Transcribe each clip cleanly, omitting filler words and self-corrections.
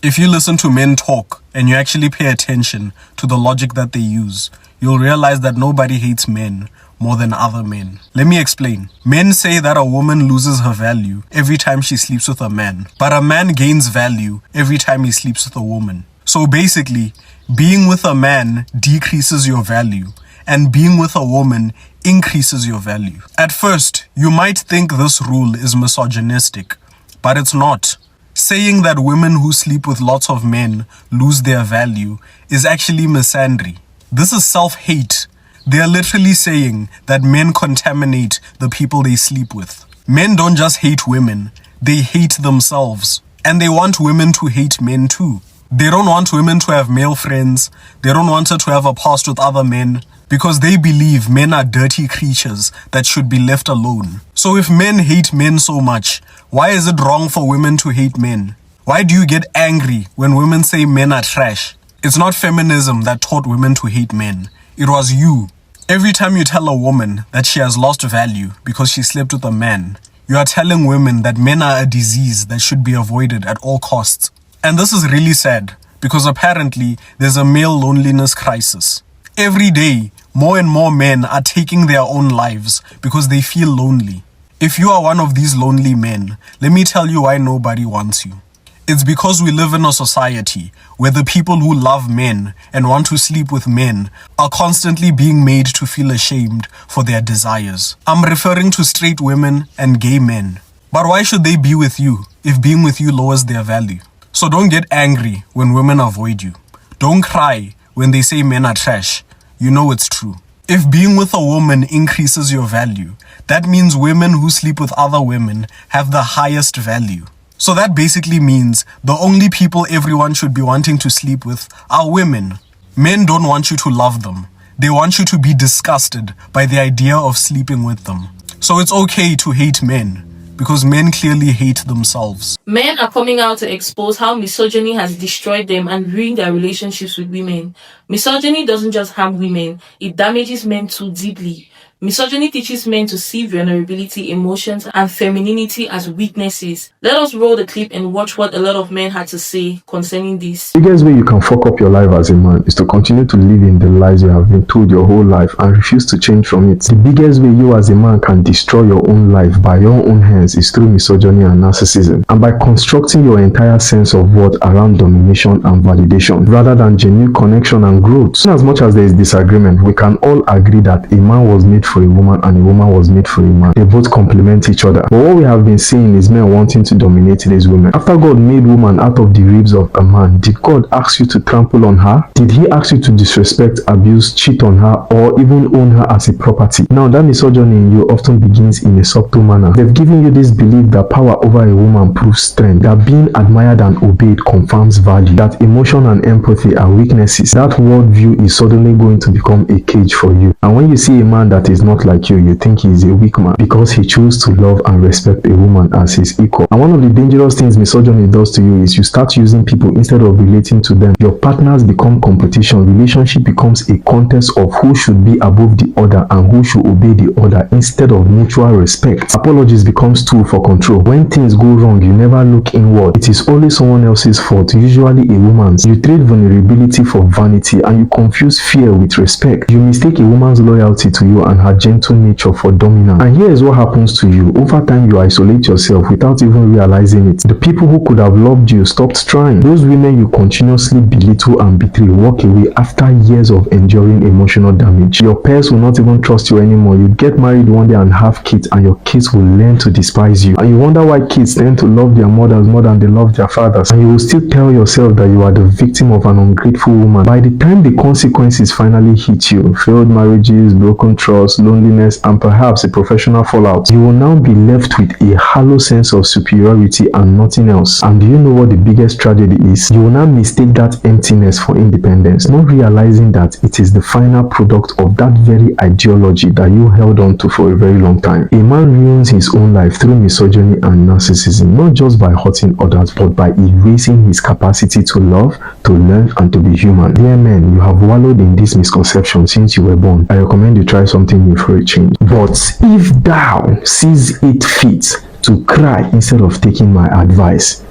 If you listen to men talk and you actually pay attention to the logic that they use, you'll realize that nobody hates men more than other men. Let me explain. Men say that a woman loses her value every time she sleeps with a man, but a man gains value every time he sleeps with a woman. So basically, being with a man decreases your value, and being with a woman increases your value. At first, you might think this rule is misogynistic, but it's not. Saying that women who sleep with lots of men lose their value is actually misandry. This is self-hate. They are literally saying that men contaminate the people they sleep with. Men don't just hate women, they hate themselves. And they want women to hate men too. They don't want women to have male friends. They don't want her to have a past with other men, because they believe men are dirty creatures that should be left alone. So if men hate men so much, why is it wrong for women to hate men? Why do you get angry when women say men are trash? It's not feminism that taught women to hate men. It was you. Every time you tell a woman that she has lost value because she slept with a man, you are telling women that men are a disease that should be avoided at all costs. And this is really sad, because apparently there's a male loneliness crisis. Every day, more and more men are taking their own lives because they feel lonely. If you are one of these lonely men, let me tell you why nobody wants you. It's because we live in a society where the people who love men and want to sleep with men are constantly being made to feel ashamed for their desires. I'm referring to straight women and gay men. But why should they be with you if being with you lowers their value? So don't get angry when women avoid you. Don't cry when they say men are trash. You know it's true. If being with a woman increases your value, that means women who sleep with other women have the highest value. So that basically means the only people everyone should be wanting to sleep with are women. Men don't want you to love them. They want you to be disgusted by the idea of sleeping with them. So it's okay to hate men, because men clearly hate themselves. Men are coming out to expose how misogyny has destroyed them and ruined their relationships with women. Misogyny doesn't just harm women, it damages men too deeply. Misogyny teaches men to see vulnerability, emotions, and femininity as weaknesses. Let us roll the clip and watch what a lot of men had to say concerning this. The biggest way you can fuck up your life as a man is to continue to live in the lies you have been told your whole life and refuse to change from it. The biggest way you as a man can destroy your own life by your own hands is through misogyny and narcissism, and by constructing your entire sense of worth around domination and validation rather than genuine connection and growth. As much as there is disagreement, we can all agree that a man was made for a woman and a woman was made for a man. They both complement each other. But what we have been seeing is men wanting to dominate these women. After God made woman out of the ribs of a man, did God ask you to trample on her? Did he ask you to disrespect, abuse, cheat on her, or even own her as a property? Now that misogyny in you often begins in a subtle manner. They've given you this belief that power over a woman proves strength, that being admired and obeyed confirms value, that emotion and empathy are weaknesses. That worldview is suddenly going to become a cage for you. And when you see a man that is not like you think he is a weak man because he chose to love and respect a woman as his equal. And one of the dangerous things misogyny does to you is you start using people instead of relating to them. Your partners become competition. Relationship becomes a contest of who should be above the other and who should obey the other instead of mutual respect. Apologies becomes tool for control. When things go wrong, you never look inward. It is always someone else's fault, usually a woman's. You trade vulnerability for vanity and you confuse fear with respect. You mistake a woman's loyalty to you and her gentle nature for dominance. And here is what happens to you. Over time, you isolate yourself without even realizing it. The people who could have loved you stopped trying. Those women you continuously belittle and betray walk away after years of enduring emotional damage. Your peers will not even trust you anymore. You get married one day and have kids, and your kids will learn to despise you. And you wonder why kids tend to love their mothers more than they love their fathers. And you will still tell yourself that you are the victim of an ungrateful woman. By the time the consequences finally hit you, failed marriages, broken trust, loneliness, and perhaps a professional fallout, you will now be left with a hollow sense of superiority and nothing else. And do you know what the biggest tragedy is? You will now mistake that emptiness for independence, not realizing that it is the final product of that very ideology that you held on to for a very long time. A man ruins his own life through misogyny and narcissism, not just by hurting others, but by erasing his capacity to love, to learn, and to be human. Dear men, you have wallowed in this misconception since you were born. I recommend you try something new for a change. But if thou sees it fit to cry instead of taking my advice,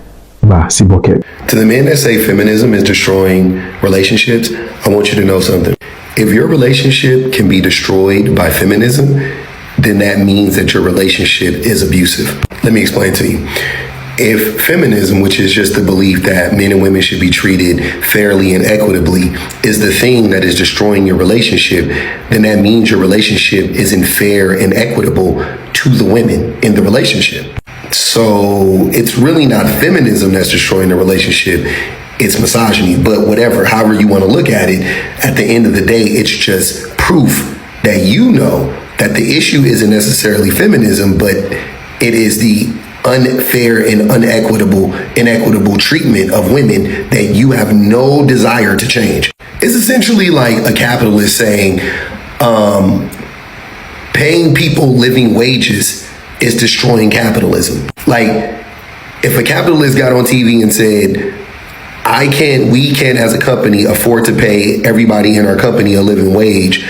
Bah, see bucket. To the men that say feminism is destroying relationships, I want you to know something. If your relationship can be destroyed by feminism, then that means that your relationship is abusive. Let me explain to you. If feminism, which is just the belief that men and women should be treated fairly and equitably, is the thing that is destroying your relationship, then that means your relationship isn't fair and equitable to the women in the relationship. So it's really not feminism that's destroying the relationship, it's misogyny. But whatever, however you want to look at it, at the end of the day, it's just proof that you know that the issue isn't necessarily feminism, but it is the unfair and inequitable treatment of women that you have no desire to change. It's essentially like a capitalist saying, paying people living wages is destroying capitalism. Like, if a capitalist got on TV and said, we can't as a company afford to pay everybody in our company a living wage,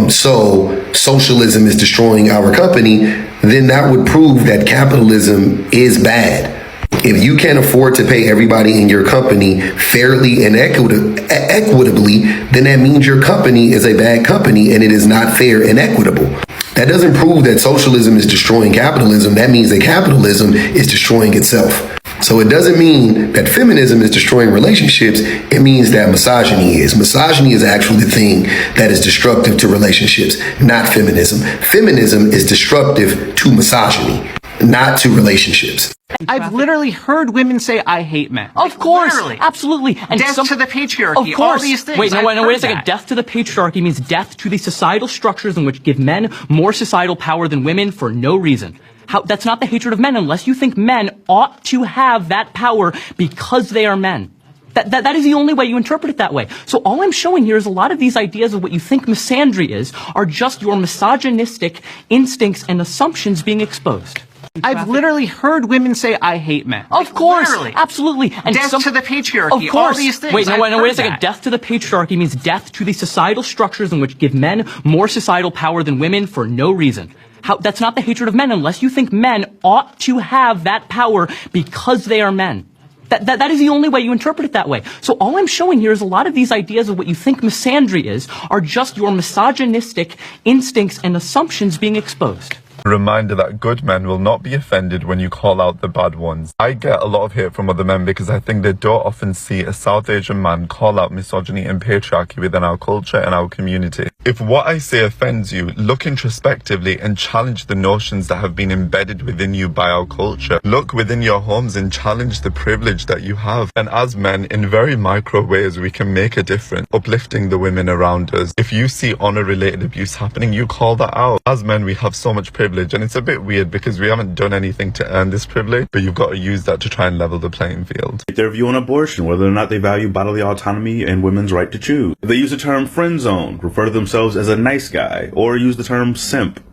so socialism is destroying our company, then that would prove that capitalism is bad. If you can't afford to pay everybody in your company fairly and equitably, then that means your company is a bad company and it is not fair and equitable. That doesn't prove that socialism is destroying capitalism. That means that capitalism is destroying itself. So it doesn't mean that feminism is destroying relationships. It means that misogyny is. Misogyny is actually the thing that is destructive to relationships, not feminism. Feminism is destructive to misogyny, not to relationships. I've literally heard women say, I hate men. Of course, Literally. absolutely. And Death to the patriarchy, of course. all these things. Wait a I've second. heard Death to the patriarchy means death to the societal structures in which give men more societal power than women for no reason. That's not the hatred of men unless you think men ought to have that power because they are men. That is the only way you interpret it that way. So all I'm showing here is a lot of these ideas of what you think misandry is are just your misogynistic instincts and assumptions being exposed. I've literally heard women say, I hate men. Of course, Literally. absolutely. And Death to the patriarchy, of course. all these things. Wait a I've second. heard Death to the patriarchy means death to the societal structures in which give men more societal power than women for no reason. That's not the hatred of men unless you think men ought to have that power because they are men. That is the only way you interpret it that way. So all I'm showing here is a lot of these ideas of what you think misandry is are just your misogynistic instincts and assumptions being exposed. Reminder that good men will not be offended when you call out the bad ones. I get a lot of hate from other men because I think they don't often see a South Asian man call out misogyny and patriarchy within our culture and our community. If what I say offends you, look introspectively and challenge the notions that have been embedded within you by our culture. Look within your homes and challenge the privilege that you have. And as men, in very micro ways, we can make a difference, uplifting the women around us. If you see honor-related abuse happening, you call that out. As men, we have so much privilege. And it's a bit weird because we haven't done anything to earn this privilege, but you've got to use that to try and level the playing field. Their view on abortion, whether or not they value bodily autonomy and women's right to choose. If they use the term friend zone, refer to themselves as a nice guy, or use the term simp,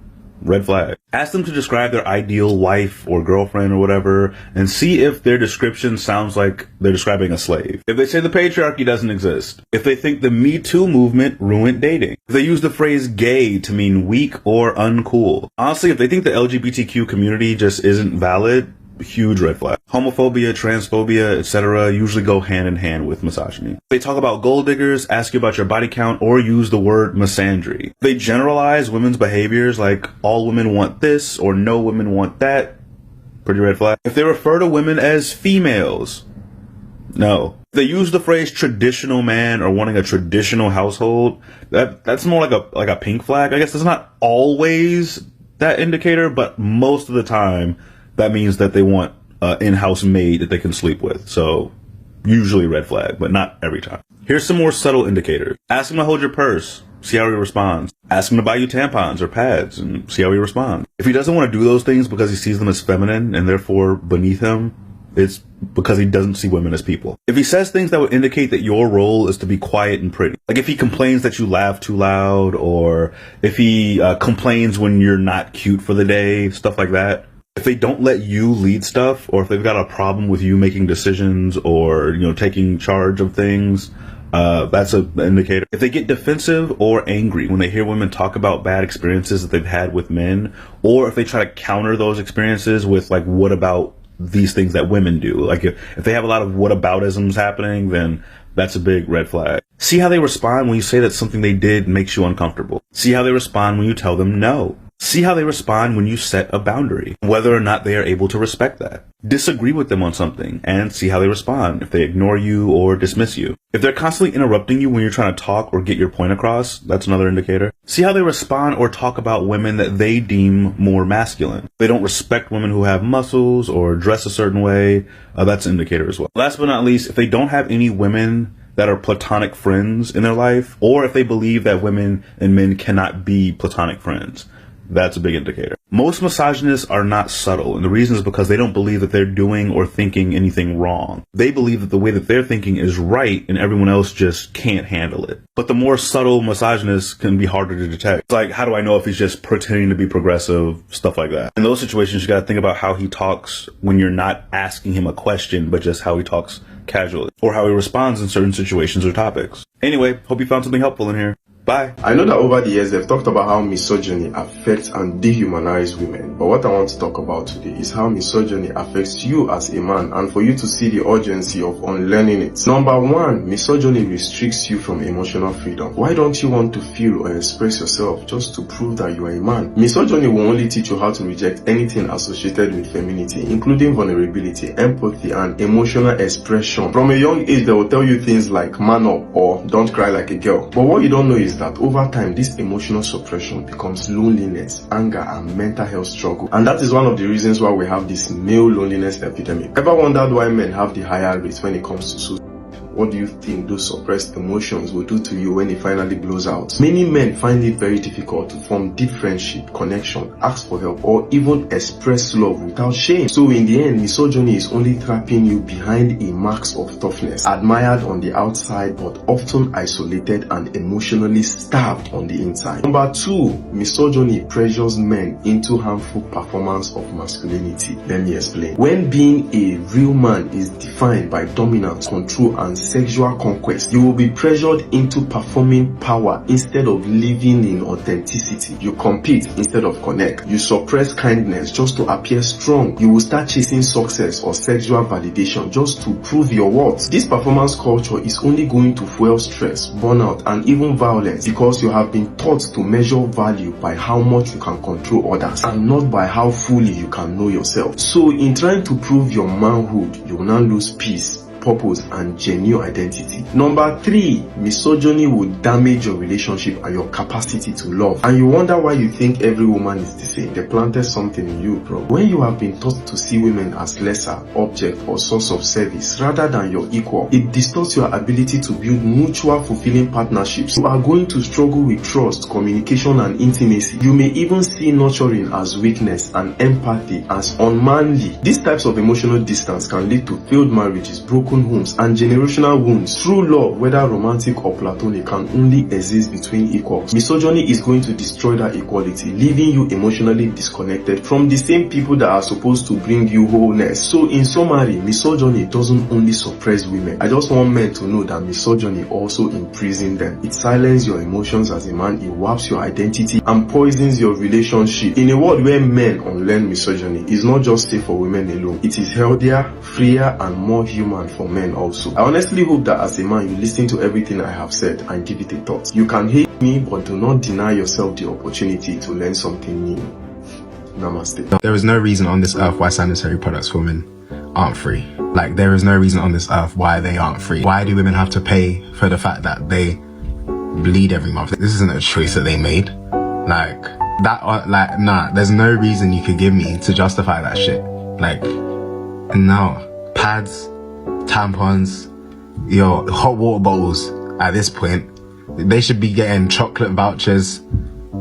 red flag. Ask them to describe their ideal wife or girlfriend or whatever, and see if their description sounds like they're describing a slave. If they say the patriarchy doesn't exist, if they think the Me Too movement ruined dating, if they use the phrase gay to mean weak or uncool. Honestly, if they think the LGBTQ community just isn't valid, huge red flag. Homophobia, transphobia, etc. usually go hand in hand with misogyny. If they talk about gold diggers, ask you about your body count, or use the word misandry. If they generalize women's behaviors like all women want this or no women want that, pretty red flag. If they refer to women as females, no. If they use the phrase traditional man or wanting a traditional household, that's more like a pink flag. I guess it's not always that indicator, but most of the time that means that they want an in-house maid that they can sleep with. So usually red flag, but not every time. Here's some more subtle indicators. Ask him to hold your purse. See how he responds. Ask him to buy you tampons or pads and see how he responds. If he doesn't want to do those things because he sees them as feminine and therefore beneath him, it's because he doesn't see women as people. If he says things that would indicate that your role is to be quiet and pretty, like if he complains that you laugh too loud, or if he complains when you're not cute for the day, stuff like that. If they don't let you lead stuff, or if they've got a problem with you making decisions or, taking charge of things, that's an indicator. If they get defensive or angry when they hear women talk about bad experiences that they've had with men, or if they try to counter those experiences with like, what about these things that women do. Like if they have a lot of whataboutisms happening, then that's a big red flag. See how they respond when you say that something they did makes you uncomfortable. See how they respond when you tell them no. See how they respond when you set a boundary, whether or not they are able to respect that. Disagree with them on something and see how they respond if they ignore you or dismiss you. If they're constantly interrupting you when you're trying to talk or get your point across, that's another indicator. See how they respond or talk about women that they deem more masculine. They don't respect women who have muscles or dress a certain way. That's an indicator as well. Last but not least, if they don't have any women that are platonic friends in their life, or if they believe that women and men cannot be platonic friends, that's a big indicator. Most misogynists are not subtle, and the reason is because they don't believe that they're doing or thinking anything wrong. They believe that the way that they're thinking is right and everyone else just can't handle it. But the more subtle misogynists can be harder to detect. It's like, how do I know if he's just pretending to be progressive, stuff like that. In those situations, you gotta think about how he talks when you're not asking him a question, but just how he talks casually, or how he responds in certain situations or topics. Anyway, hope you found something helpful in here. Bye. I know that over the years they've talked about how misogyny affects and dehumanizes women, but what I want to talk about today is how misogyny affects you as a man, and for you to see the urgency of unlearning it. Number one, misogyny restricts you from emotional freedom. Why don't you want to feel or express yourself just to prove that you are a man? Misogyny will only teach you how to reject anything associated with femininity, including vulnerability, empathy, and emotional expression. From a young age, they will tell you things like man up or don't cry like a girl. But what you don't know is that over time, this emotional suppression becomes loneliness, anger, and mental health struggle. And that is one of the reasons why we have this male loneliness epidemic. Ever wondered why men have the higher rates when it comes to suicide? What do you think those suppressed emotions will do to you when it finally blows out? Many men find it very difficult to form deep friendship, connection, ask for help, or even express love without shame. So in the end, misogyny is only trapping you behind a mask of toughness, admired on the outside but often isolated and emotionally starved on the inside. Number two, misogyny pressures men into harmful performance of masculinity. Let me explain. When being a real man is defined by dominance, control, and sexual conquest, you will be pressured into performing power instead of living in authenticity. You compete instead of connect. You suppress kindness just to appear strong. You will start chasing success or sexual validation just to prove your worth. This performance culture is only going to fuel stress, burnout, and even violence, because you have been taught to measure value by how much you can control others and not by how fully you can know yourself. So in trying to prove your manhood, you will now lose peace, purpose, and genuine identity. Number three, misogyny will damage your relationship and your capacity to love. And you wonder why you think every woman is the same. They planted something in you, bro. When you have been taught to see women as lesser, object, or source of service rather than your equal, it distorts your ability to build mutual fulfilling partnerships. You are going to struggle with trust, communication, and intimacy. You may even see nurturing as weakness and empathy as unmanly. These types of emotional distance can lead to failed marriages, broken homes, and generational wounds. True love, whether romantic or platonic, can only exist between equals. Misogyny is going to destroy that equality, leaving you emotionally disconnected from the same people that are supposed to bring you wholeness. So in summary, misogyny doesn't only suppress women. I just want men to know that misogyny also imprisons them. It silences your emotions as a man, it warps your identity, and poisons your relationship. In a world where men unlearn misogyny, it's not just safe for women alone. It is healthier, freer, and more human for men also. I honestly hope that as a man, you listen to everything I have said and give it a thought. You can hate me, but do not deny yourself the opportunity to learn something new. Namaste. There is no reason on this earth why sanitary products for women aren't free. Like, there is no reason on this earth why they aren't free. Why do women have to pay for the fact that they bleed every month? This isn't a choice that they made. Like, nah, there's no reason you could give me to justify that shit. Like, no. Pads, tampons, hot water bottles at this point, they should be getting chocolate vouchers,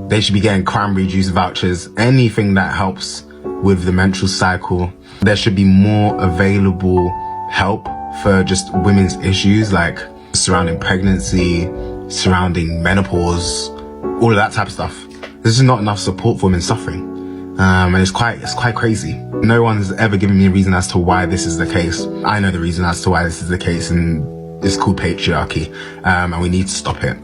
they should be getting cranberry juice vouchers, anything that helps with the menstrual cycle. There should be more available help for just women's issues, like surrounding pregnancy, surrounding menopause, all of that type of stuff. There's just not enough support for women suffering. And it's quite crazy. No one's ever given me a reason as to why this is the case. I know the reason as to why this is the case, and it's called patriarchy. And we need to stop it.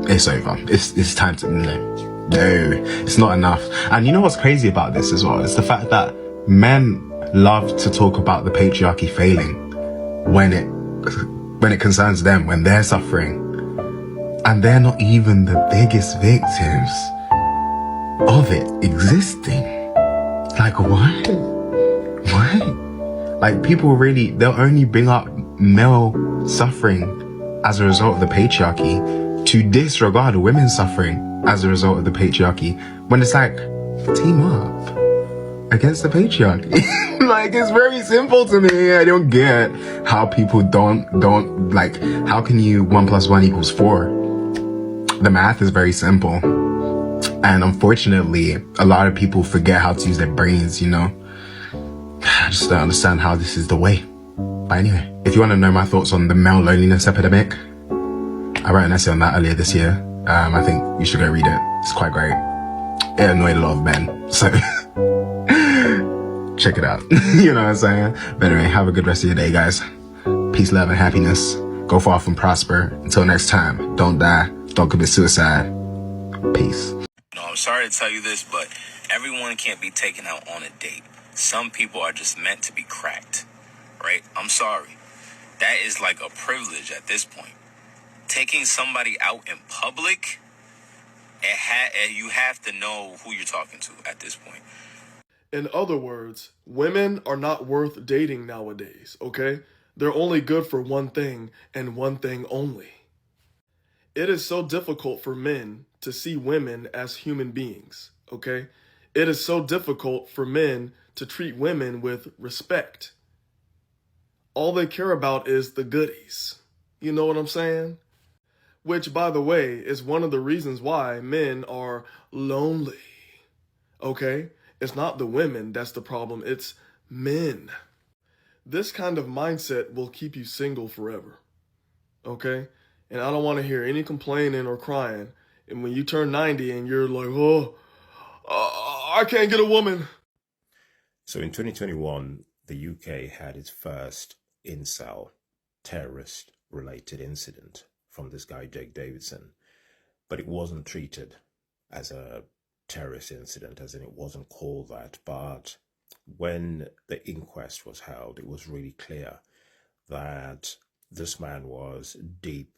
It's over. It's time to, no, it's not enough. And you know what's crazy about this as well? It's the fact that men love to talk about the patriarchy failing when it concerns them, when they're suffering. And they're not even the biggest victims of it existing. Like, what? What? Like, people really, they'll only bring up male suffering as a result of the patriarchy to disregard women's suffering as a result of the patriarchy, when it's like, team up against the patriarchy. Like, it's very simple to me. I don't get how people don't like, how can you 1 + 1 = 4? The math is very simple. And unfortunately, a lot of people forget how to use their brains, you know? I just don't understand how this is the way. But anyway, if you want to know my thoughts on the male loneliness epidemic, I wrote an essay on that earlier this year. I think you should go read it. It's quite great. It annoyed a lot of men, so check it out. You know what I'm saying? But anyway, have a good rest of your day, guys. Peace, love, and happiness. Go far and prosper. Until next time, don't die. Don't commit suicide. Peace. No, I'm sorry to tell you this, but everyone can't be taken out on a date. Some people are just meant to be cracked, right? I'm sorry. That is like a privilege at this point. Taking somebody out in public, you have to know who you're talking to at this point. In other words, women are not worth dating nowadays, okay? They're only good for one thing and one thing only. It is so difficult for men to see women as human beings, okay? It is so difficult for men to treat women with respect. All they care about is the goodies. You know what I'm saying? Which, by the way, is one of the reasons why men are lonely, okay? It's not the women that's the problem, it's men. This kind of mindset will keep you single forever, okay? And I don't want to hear any complaining or crying. And when you turn 90 and you're like, oh, I can't get a woman. So in 2021, the UK had its first incel terrorist-related incident from this guy, Jake Davidson. But it wasn't treated as a terrorist incident, as in it wasn't called that. But when the inquest was held, it was really clear that this man was deep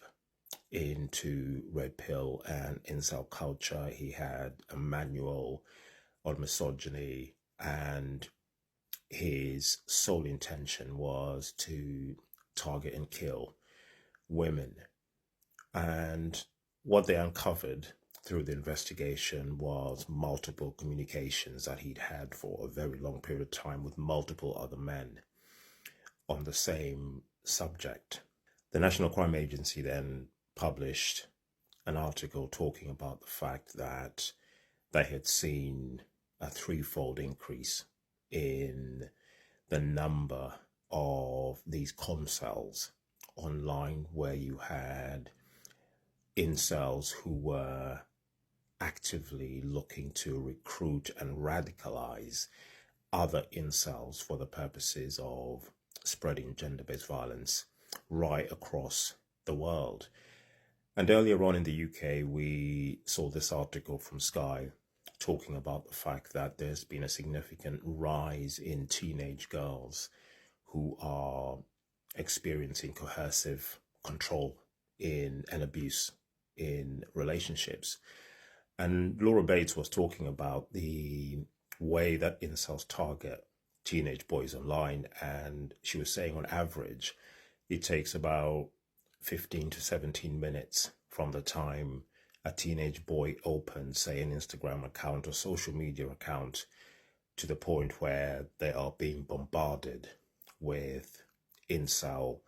into red pill and incel culture. He had a manual on misogyny, and his sole intention was to target and kill women. And what they uncovered through the investigation was multiple communications that he'd had for a very long period of time with multiple other men on the same subject. The National Crime Agency then published an article talking about the fact that they had seen a threefold increase in the number of these comcels online, where you had incels who were actively looking to recruit and radicalize other incels for the purposes of spreading gender-based violence right across the world. And earlier on in the UK, we saw this article from Sky talking about the fact that there's been a significant rise in teenage girls who are experiencing coercive control and abuse in relationships. And Laura Bates was talking about the way that incels target teenage boys online. And she was saying on average, it takes about 15 to 17 minutes from the time a teenage boy opens, say, an Instagram account or social media account to the point where they are being bombarded with incel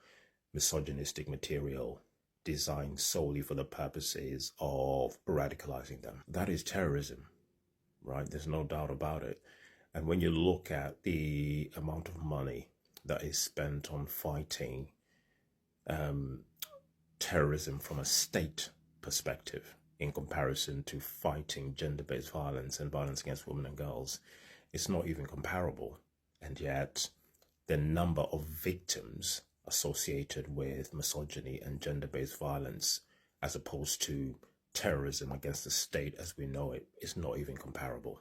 misogynistic material designed solely for the purposes of radicalizing them. That is terrorism, right? There's no doubt about it. And when you look at the amount of money that is spent on fighting terrorism from a state perspective in comparison to fighting gender-based violence and violence against women and girls, it's not even comparable. And yet the number of victims associated with misogyny and gender-based violence, as opposed to terrorism against the state as we know it, is not even comparable.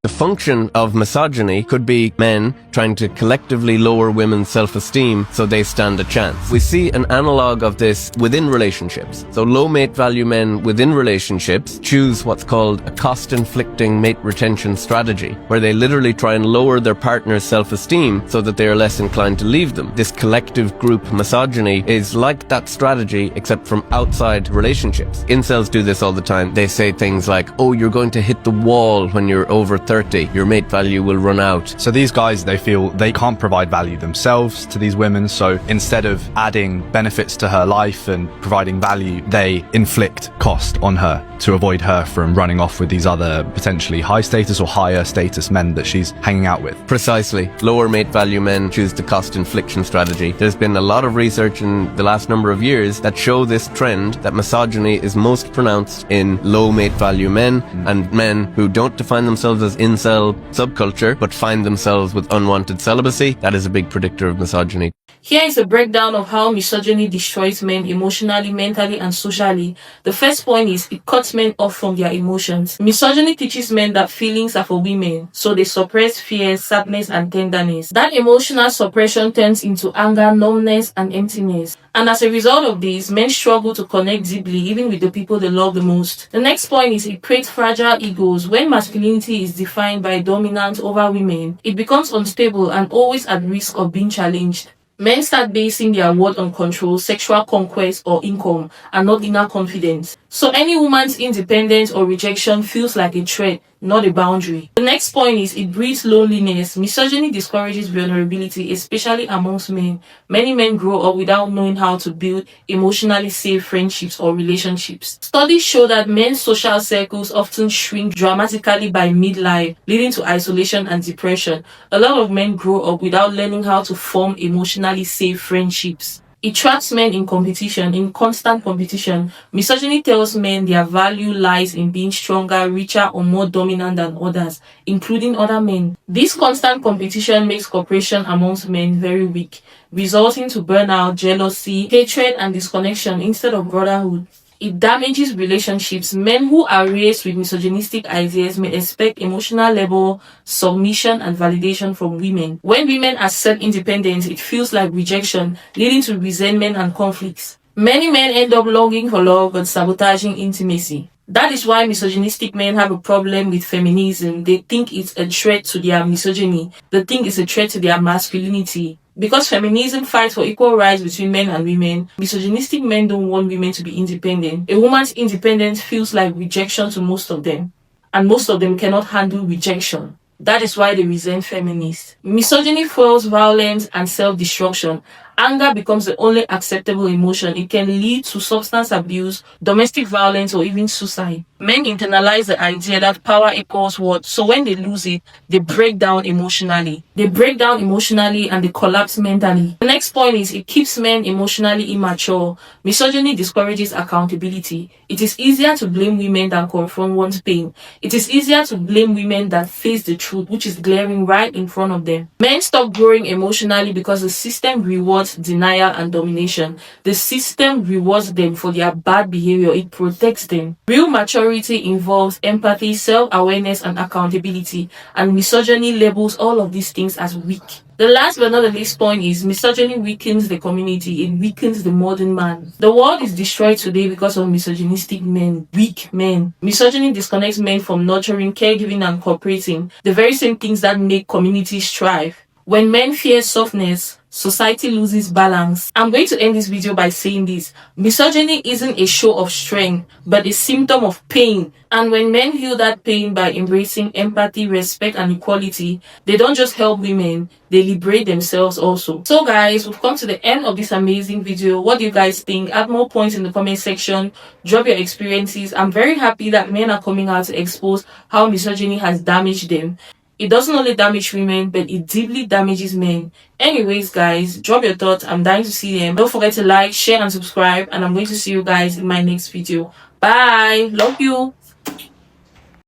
The function of misogyny could be men trying to collectively lower women's self-esteem so they stand a chance. We see an analog of this within relationships. So low mate value men within relationships choose what's called a cost-inflicting mate retention strategy, where they literally try and lower their partner's self-esteem so that they are less inclined to leave them. This collective group misogyny is like that strategy, except from outside relationships. Incels do this all the time. They say things like, oh, you're going to hit the wall when you're over 30. Your mate value will run out. So these guys, they feel they can't provide value themselves to these women, so instead of adding benefits to her life and providing value, they inflict cost on her to avoid her from running off with these other potentially high status or higher status men that she's hanging out with. Precisely. Lower mate value men choose the cost infliction strategy. There's been a lot of research in the last number of years that show this trend, that misogyny is most pronounced in low mate value men and men who don't define themselves as incel subculture but find themselves with unwanted celibacy. That is a big predictor of misogyny. Here is a breakdown of how misogyny destroys men emotionally, mentally, and socially. The first point is it cuts men off from their emotions. Misogyny teaches men that feelings are for women, so they suppress fear, sadness, and tenderness. That emotional suppression turns into anger, numbness, and emptiness. And as a result of this, men struggle to connect deeply, even with the people they love the most. The next point is it creates fragile egos. When masculinity is defined by dominance over women, it becomes unstable and always at risk of being challenged. Men start basing their worth on control, sexual conquest, or income, and not inner confidence. So any woman's independence or rejection feels like a threat, not a boundary. The next point is it breeds loneliness. Misogyny discourages vulnerability, especially amongst men. Many men grow up without knowing how to build emotionally safe friendships or relationships. Studies show that men's social circles often shrink dramatically by midlife, leading to isolation and depression. A lot of men grow up without learning how to form emotionally safe friendships. It traps men in competition, in constant competition. Misogyny tells men their value lies in being stronger, richer, or more dominant than others, including other men. This constant competition makes cooperation amongst men very weak, resulting to burnout, jealousy, hatred, and disconnection instead of brotherhood. It damages relationships. Men who are raised with misogynistic ideas may expect emotional labor, submission, and validation from women. When women accept independence, it feels like rejection, leading to resentment and conflicts. Many men end up longing for love but sabotaging intimacy. That is why misogynistic men have a problem with feminism. They think it's a threat to their misogyny. They think it's a threat to their masculinity. Because feminism fights for equal rights between men and women, misogynistic men don't want women to be independent. A woman's independence feels like rejection to most of them. And most of them cannot handle rejection. That is why they resent feminists. Misogyny fuels violence and self-destruction. Anger becomes the only acceptable emotion. It can lead to substance abuse, domestic violence, or even suicide. Men internalize the idea that power equals worth, so when they lose it, they break down emotionally. They break down emotionally and they collapse mentally. The next point is it keeps men emotionally immature. Misogyny discourages accountability. It is easier to blame women than confront one's pain. It is easier to blame women than face the truth, which is glaring right in front of them. Men stop growing emotionally because the system rewards denial and domination. The system rewards them for their bad behavior. It protects them. Real maturity involves empathy, self-awareness, and accountability, and misogyny labels all of these things as weak. The last but not the least point is misogyny weakens the community. It weakens the modern man. The world is destroyed today because of misogynistic men, weak men. Misogyny disconnects men from nurturing, caregiving, and cooperating, the very same things that make communities thrive. When men fear softness, society loses balance. I'm going to end this video by saying this. Misogyny isn't a show of strength, but a symptom of pain. And when men heal that pain by embracing empathy, respect, and equality, they don't just help women, they liberate themselves also. So guys, we've come to the end of this amazing video. What do you guys think? Add more points in the comment section. Drop your experiences. I'm very happy that men are coming out to expose how misogyny has damaged them. It doesn't only damage women, but it deeply damages men. Anyways, guys, drop your thoughts. I'm dying to see them. Don't forget to like, share, and subscribe. And I'm going to see you guys in my next video. Bye. Love you.